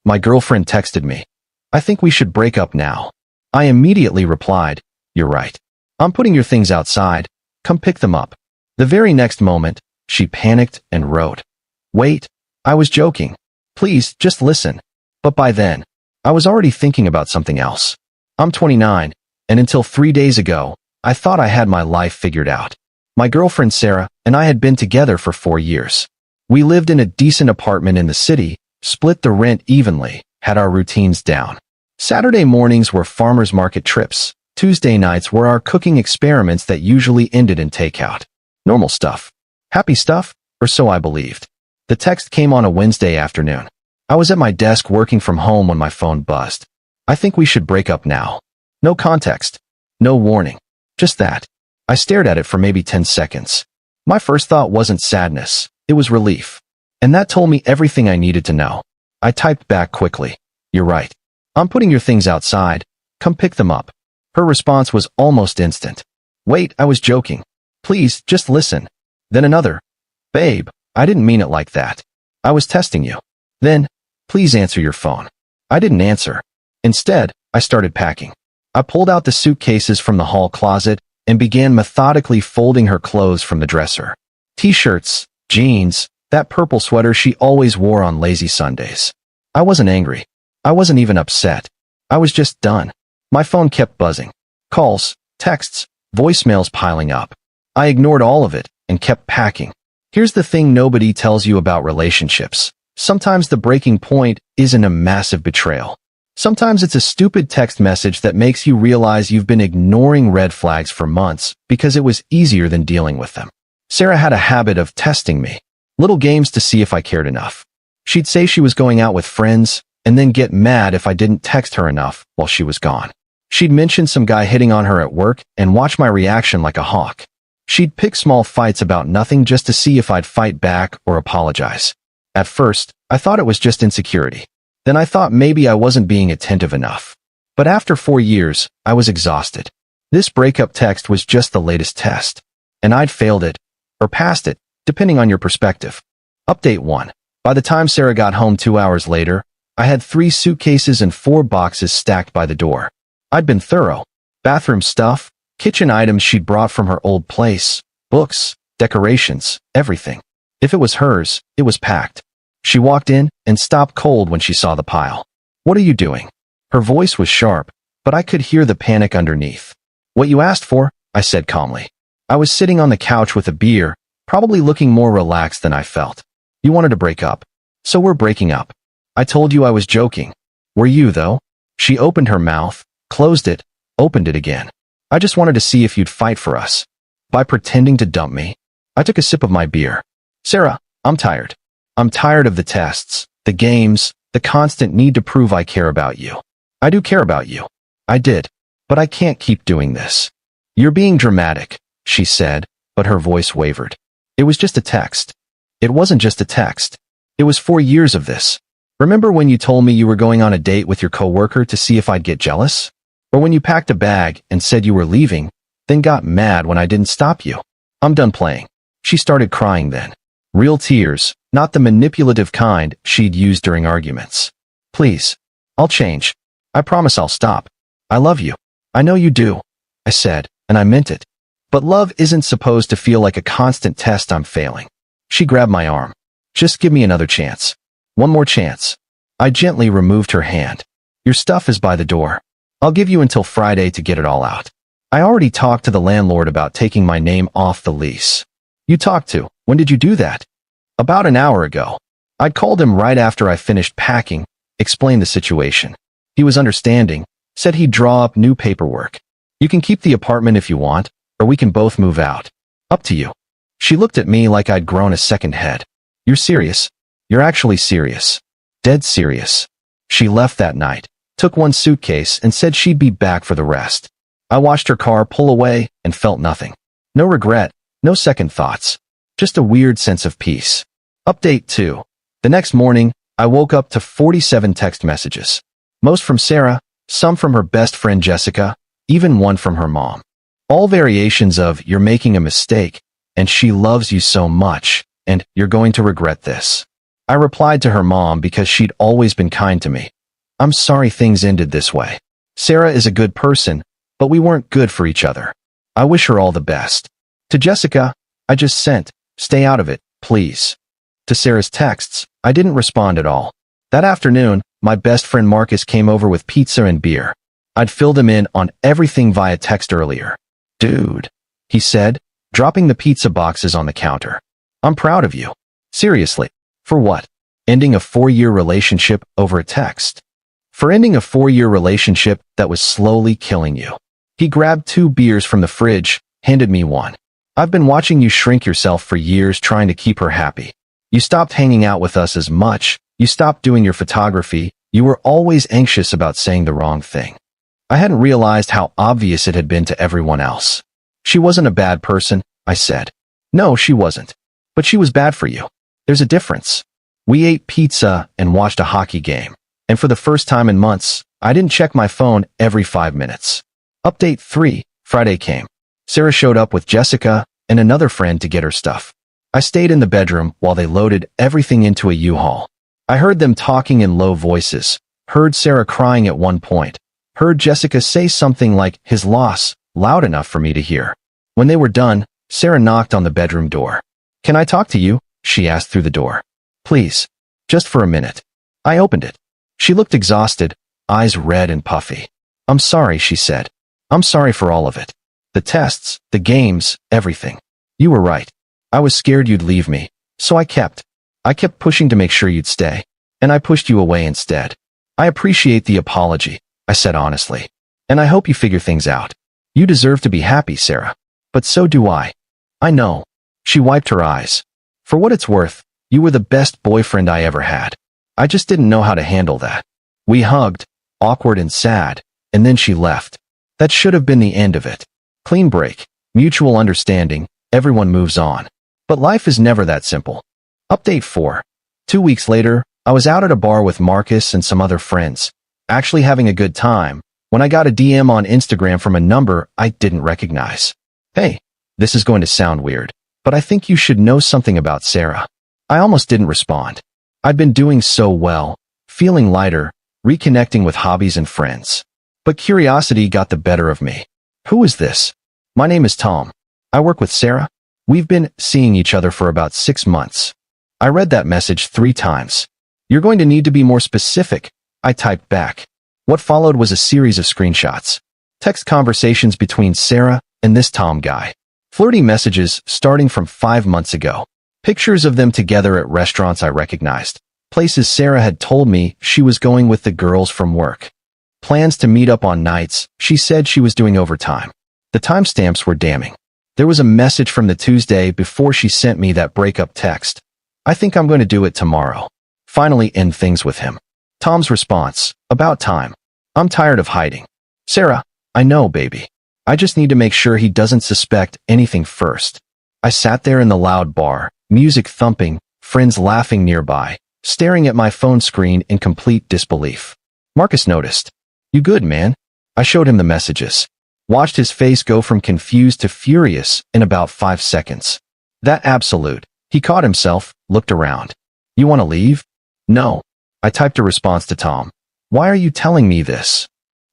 My girlfriend texted me. I think we should break up now. I immediately replied, you're right. I'm putting your things outside. Come pick them up. The very next moment, she panicked and wrote, wait, I was joking. Please, just listen. But by then, I was already thinking about something else. I'm 29, and until 3 days ago, I thought I had my life figured out. My girlfriend Sarah and I had been together for 4 years. We lived in a decent apartment in the city, split the rent evenly, had our routines down. Saturday mornings were farmers market trips. Tuesday nights were our cooking experiments that usually ended in takeout. Normal stuff. Happy stuff, or so I believed. The text came on a Wednesday afternoon. I was at my desk working from home when my phone buzzed. I think we should break up now. No context. No warning. Just that. I stared at it for maybe 10 seconds. My first thought wasn't sadness. It was relief. And that told me everything I needed to know. I typed back quickly. You're right. I'm putting your things outside. Come pick them up. Her response was almost instant. Wait, I was joking. Please, just listen. Then another. Babe, I didn't mean it like that. I was testing you. Then, please answer your phone. I didn't answer. Instead, I started packing. I pulled out the suitcases from the hall closet and began methodically folding her clothes from the dresser. T-shirts, jeans, that purple sweater she always wore on lazy Sundays. I wasn't angry. I wasn't even upset. I was just done. My phone kept buzzing. Calls, texts, voicemails piling up. I ignored all of it and kept packing. Here's the thing nobody tells you about relationships. Sometimes the breaking point isn't a massive betrayal. Sometimes it's a stupid text message that makes you realize you've been ignoring red flags for months because it was easier than dealing with them. Sarah had a habit of testing me. Little games to see if I cared enough. She'd say she was going out with friends and then get mad if I didn't text her enough while she was gone. She'd mention some guy hitting on her at work and watch my reaction like a hawk. She'd pick small fights about nothing just to see if I'd fight back or apologize. At first, I thought it was just insecurity. Then I thought maybe I wasn't being attentive enough. But after 4 years, I was exhausted. This breakup text was just the latest test. And I'd failed it, or passed it, depending on your perspective. Update 1. By the time Sarah got home 2 hours later, I had 3 suitcases and 4 boxes stacked by the door. I'd been thorough. Bathroom stuff, kitchen items she'd brought from her old place, books, decorations, everything. If it was hers, it was packed. She walked in and stopped cold when she saw the pile. What are you doing? Her voice was sharp, but I could hear the panic underneath. What you asked for, I said calmly. I was sitting on the couch with a beer, probably looking more relaxed than I felt. You wanted to break up. So we're breaking up. I told you I was joking. Were you, though? She opened her mouth, closed it, opened it again. I just wanted to see if you'd fight for us. By pretending to dump me, I took a sip of my beer. Sarah, I'm tired. I'm tired of the tests, the games, the constant need to prove I care about you. I do care about you. I did. But I can't keep doing this. You're being dramatic, she said, but her voice wavered. It was just a text. It wasn't just a text. It was 4 years of this. Remember when you told me you were going on a date with your coworker to see if I'd get jealous? Or when you packed a bag and said you were leaving, then got mad when I didn't stop you? I'm done playing. She started crying then. Real tears, not the manipulative kind she'd used during arguments. Please. I'll change. I promise I'll stop. I love you. I know you do. I said, and I meant it. But love isn't supposed to feel like a constant test I'm failing. She grabbed my arm. Just give me another chance. One more chance. I gently removed her hand. Your stuff is by the door. I'll give you until Friday to get it all out. I already talked to the landlord about taking my name off the lease. You talked to? When did you do that? About an hour ago. I'd called him right after I finished packing, explained the situation. He was understanding, said he'd draw up new paperwork. You can keep the apartment if you want, or we can both move out. Up to you. She looked at me like I'd grown a second head. You're serious? You're actually serious. Dead serious. She left that night, took one suitcase and said she'd be back for the rest. I watched her car pull away and felt nothing. No regret, no second thoughts. Just a weird sense of peace. Update 2. The next morning, I woke up to 47 text messages. Most from Sarah, some from her best friend Jessica, even one from her mom. All variations of "you're making a mistake," and "she loves you so much," and "you're going to regret this." I replied to her mom because she'd always been kind to me. I'm sorry things ended this way. Sarah is a good person, but we weren't good for each other. I wish her all the best. To Jessica, I just sent, stay out of it, please. To Sarah's texts, I didn't respond at all. That afternoon, my best friend Marcus came over with pizza and beer. I'd filled him in on everything via text earlier. Dude, he said, dropping the pizza boxes on the counter. I'm proud of you. Seriously. For what? Ending a 4-year relationship over a text. For ending a 4-year relationship that was slowly killing you. He grabbed 2 beers from the fridge, handed me one. I've been watching you shrink yourself for years trying to keep her happy. You stopped hanging out with us as much. You stopped doing your photography. You were always anxious about saying the wrong thing. I hadn't realized how obvious it had been to everyone else. She wasn't a bad person, I said. No, she wasn't. But she was bad for you. There's a difference. We ate pizza and watched a hockey game. And for the first time in months, I didn't check my phone every 5 minutes. Update 3, Friday came. Sarah showed up with Jessica and another friend to get her stuff. I stayed in the bedroom while they loaded everything into a U-Haul. I heard them talking in low voices, heard Sarah crying at one point, heard Jessica say something like, his loss, loud enough for me to hear. When they were done, Sarah knocked on the bedroom door. Can I talk to you? She asked through the door. Please. Just for a minute. I opened it. She looked exhausted, eyes red and puffy. I'm sorry, she said. I'm sorry for all of it. The tests, the games, everything. You were right. I was scared you'd leave me, so I kept pushing to make sure you'd stay, and I pushed you away instead. I appreciate the apology, I said honestly, and I hope you figure things out. You deserve to be happy, Sarah. But so do I. I know. She wiped her eyes. For what it's worth, you were the best boyfriend I ever had. I just didn't know how to handle that. We hugged, awkward and sad, and then she left. That should have been the end of it. Clean break, mutual understanding, everyone moves on. But life is never that simple. Update 4. 2 weeks later, I was out at a bar with Marcus and some other friends, actually having a good time, when I got a DM on Instagram from a number I didn't recognize. Hey, this is going to sound weird, but I think you should know something about Sarah. I almost didn't respond. I'd been doing so well, feeling lighter, reconnecting with hobbies and friends. But curiosity got the better of me. Who is this? My name is Tom. I work with Sarah. We've been seeing each other for about 6 months. I read that message 3 times. You're going to need to be more specific, I typed back. What followed was a series of screenshots. Text conversations between Sarah and this Tom guy. Flirty messages starting from 5 months ago. Pictures of them together at restaurants I recognized. Places Sarah had told me she was going with the girls from work. Plans to meet up on nights she said she was doing overtime. The timestamps were damning. There was a message from the Tuesday before she sent me that breakup text. I think I'm going to do it tomorrow. Finally end things with him. Tom's response, about time. I'm tired of hiding. Sarah, I know, baby. I just need to make sure he doesn't suspect anything first. I sat there in the loud bar, music thumping, friends laughing nearby, staring at my phone screen in complete disbelief. Marcus noticed. You good, man? I showed him the messages. Watched his face go from confused to furious in about 5 seconds. That absolute. He caught himself, looked around. You want to leave? No. I typed a response to Tom. Why are you telling me this?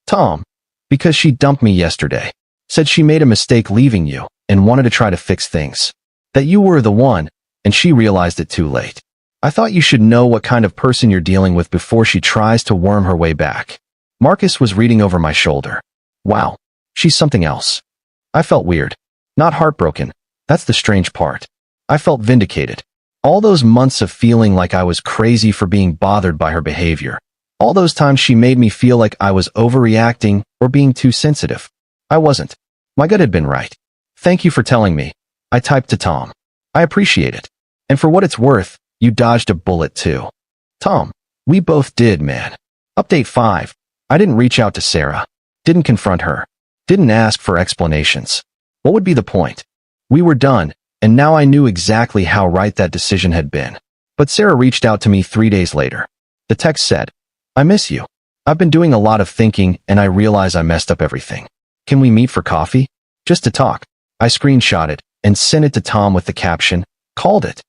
Tom. Because she dumped me yesterday. Said she made a mistake leaving you and wanted to try to fix things. That you were the one, and she realized it too late. I thought you should know what kind of person you're dealing with before she tries to worm her way back. Marcus was reading over my shoulder. Wow. She's something else. I felt weird. Not heartbroken. That's the strange part. I felt vindicated. All those months of feeling like I was crazy for being bothered by her behavior. All those times she made me feel like I was overreacting or being too sensitive. I wasn't. My gut had been right. Thank you for telling me. I typed to Tom. I appreciate it. And for what it's worth, you dodged a bullet too. Tom, we both did, man. Update 5. I didn't reach out to Sarah. Didn't confront her. Didn't ask for explanations. What would be the point? We were done, and now I knew exactly how right that decision had been. But Sarah reached out to me 3 days later. The text said, I miss you. I've been doing a lot of thinking, and I realize I messed up everything. Can we meet for coffee? Just to talk. I screenshot it and sent it to Tom with the caption, called it.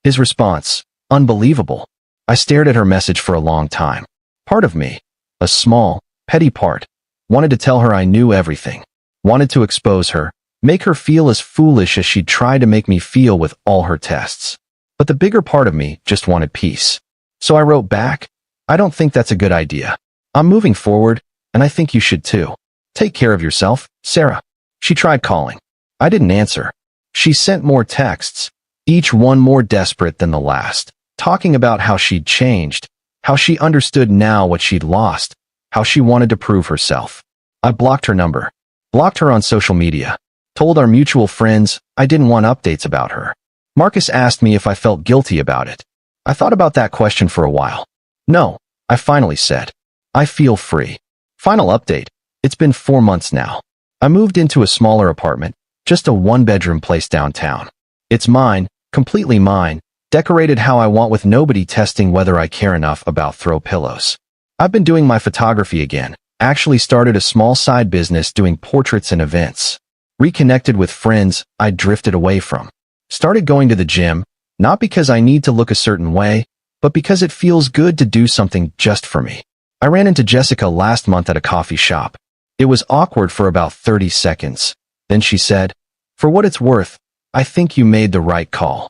His response, unbelievable. I stared at her message for a long time. Part of me, a small, petty part, wanted to tell her I knew everything, wanted to expose her, make her feel as foolish as she'd tried to make me feel with all her tests. But the bigger part of me just wanted peace. So I wrote back, I don't think that's a good idea. I'm moving forward, and I think you should too. Take care of yourself, Sarah. She tried calling. I didn't answer. She sent more texts, each one more desperate than the last, talking about how she'd changed, how she understood now what she'd lost, how she wanted to prove herself. I blocked her number, blocked her on social media, told our mutual friends I didn't want updates about her. Marcus asked me if I felt guilty about it. I thought about that question for a while. No, I finally said. I feel free. Final update. It's been 4 months now. I moved into a smaller apartment, just a one-bedroom place downtown. It's mine, completely mine, decorated how I want with nobody testing whether I care enough about throw pillows. I've been doing my photography again, actually started a small side business doing portraits and events. Reconnected with friends I'd drifted away from. Started going to the gym, not because I need to look a certain way, but because it feels good to do something just for me. I ran into Jessica last month at a coffee shop. It was awkward for about 30 seconds. Then she said, "For what it's worth, I think you made the right call."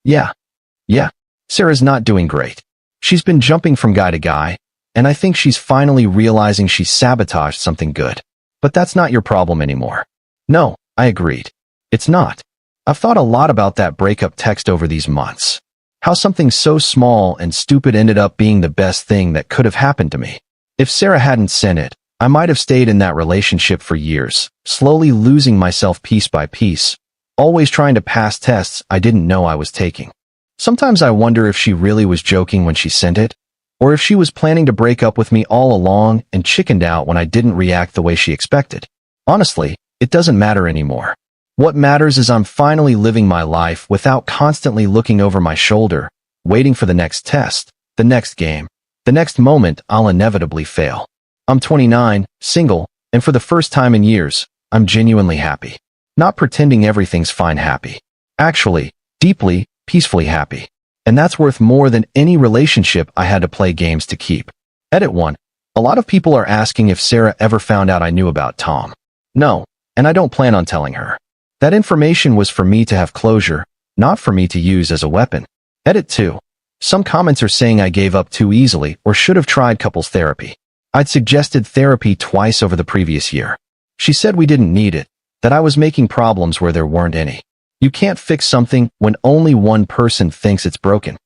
Yeah. Sarah's not doing great. She's been jumping from guy to guy, and I think she's finally realizing she sabotaged something good. But that's not your problem anymore. No, I agreed. It's not. I've thought a lot about that breakup text over these months. How something so small and stupid ended up being the best thing that could have happened to me. If Sarah hadn't sent it, I might have stayed in that relationship for years, slowly losing myself piece by piece, always trying to pass tests I didn't know I was taking. Sometimes I wonder if she really was joking when she sent it, or if she was planning to break up with me all along and chickened out when I didn't react the way she expected. Honestly, it doesn't matter anymore. What matters is I'm finally living my life without constantly looking over my shoulder, waiting for the next test, the next game, the next moment I'll inevitably fail. I'm 29, single, and for the first time in years, I'm genuinely happy. Not pretending everything's fine happy. Actually, deeply, peacefully happy. And that's worth more than any relationship I had to play games to keep. Edit 1. A lot of people are asking if Sarah ever found out I knew about Tom. No, and I don't plan on telling her. That information was for me to have closure, not for me to use as a weapon. Edit 2. Some comments are saying I gave up too easily or should have tried couples therapy. I'd suggested therapy twice over the previous year. She said we didn't need it, that I was making problems where there weren't any. You can't fix something when only one person thinks it's broken.